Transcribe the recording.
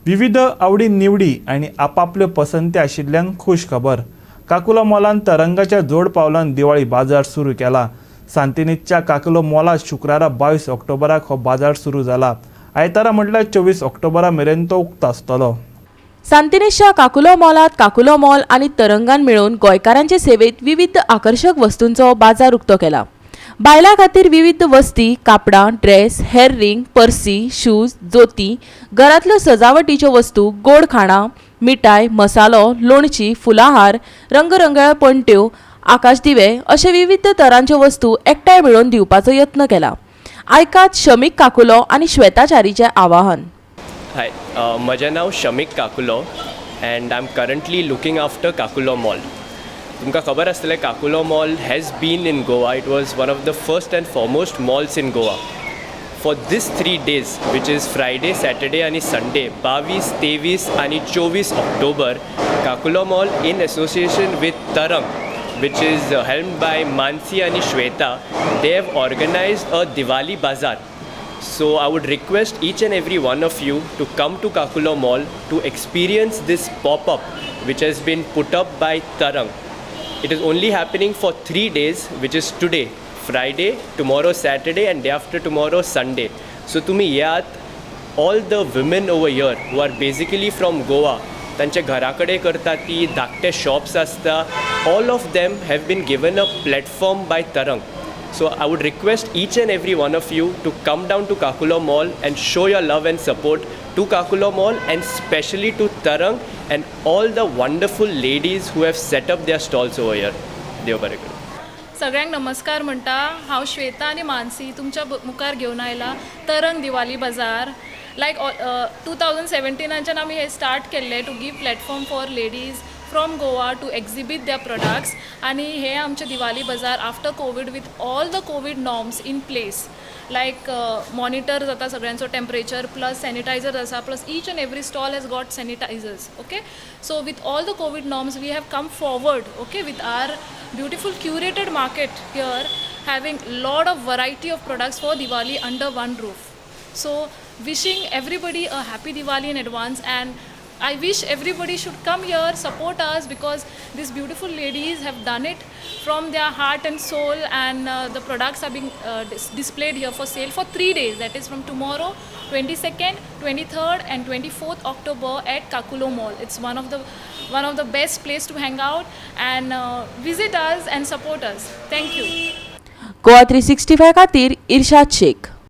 विविध आवडी निवडी आणि आपापल्यो पसंती आशिल्ल्यांक खुश खबर. काकुलो मॉलान तरंगाच्या जोड पावलान दिवाळी बाजार सुरू केला. सांतिनेजच्या काकुलो मॉलात शुक्रारा 22 ऑक्टोबराक हो बाजार सुरू जाला. आयतारा म्हटल्यार 24 ऑक्टोबरा मेरेन तो उक्तो आसतलो. सांतिनेजच्या काकुलो मॉलात काकुलो मॉल आणि तरंगान मेळून गोंयकारांचे सेवेत विविध आकर्षक वस्तूंचो बाजार उक्तो केला. बायलां खातीर विविध वस्ती, कापडां, ड्रेस, हेअर रिंग, पर्सी, शूज, जोती, घरांतल्यो सजावटीच्यो वस्तू, गोड खाणां, मिठाय, मसालो, लोणची, फुलाहार, रंगरंगळ पणट्यो, आकाशदिवे अशे विविध तरांच्यो वस्तू एकठांय मेळोवन दिवपाचो यत्न केला. आयकात शमीक काकुलो आणि श्वेता चारीचें आवाहन. Hi, म्हजें नांव Shamik Kakulo and I'm currently looking after Kakulo Mall. तुमकां खबर आसतलें Kakulo mall has been in Goa. It was one of the first and foremost malls in Goa. For these 3 days, which is Friday, Saturday and Sunday, 22, 23 and 24 October, Kakulo Mall in association with Tarang, which is helmed by Mansi and Shweta, they have organized a Diwali Bazaar. So I would request each and every one of you to come to Kakulo Mall to experience this pop-up which has been put up by Tarang. It is only happening for 3 days, which is today, Friday, tomorrow Saturday and day after tomorrow Sunday. So तुम्ही यात, all the women over here who are basically from Goa, तांचे घरा कडेन करता ती धाकटे shops आसता, all of them have been given a platform by Tarang. So I would request each and every one of you to come down to Kakulo Mall and show your love and support to Kakulo Mall and especially to Tarang and all the wonderful ladies who have set up their stalls over here. देव बरें करूं. सगळ्यांक नमस्कार म्हणटा हांव श्वेता आनी मानसी तुमच्या मुखार घेवन आयला तरंग दिवाली बाजार. लायक 2017च्यान आमी हे स्टार्ट केल्ले to give platform for ladies from Goa to exhibit their products. आनी हे आमचे Diwali bazaar after Covid with all the Covid norms in place. Like monitor जाता सगळ्यांचो टेम्परेचर प्लस सॅनिटायझर आसा plus each and every stall has got sanitisers. Okay, so with all the Covid norms we have come forward okay with our beautiful curated market here, having lot of variety of products for Diwali under one roof. So wishing everybody a happy Diwali in advance, and I wish everybody should come here, support us, because these beautiful ladies have done it from their heart and soul, and the products are being displayed here for sale for 3 days. That is from tomorrow 22nd, 23rd and 24th October at Kakulo Mall. It's one of the best place to hang out, and visit us and support us. Thank you. Goa 365 खातीर इर्शाद शेख.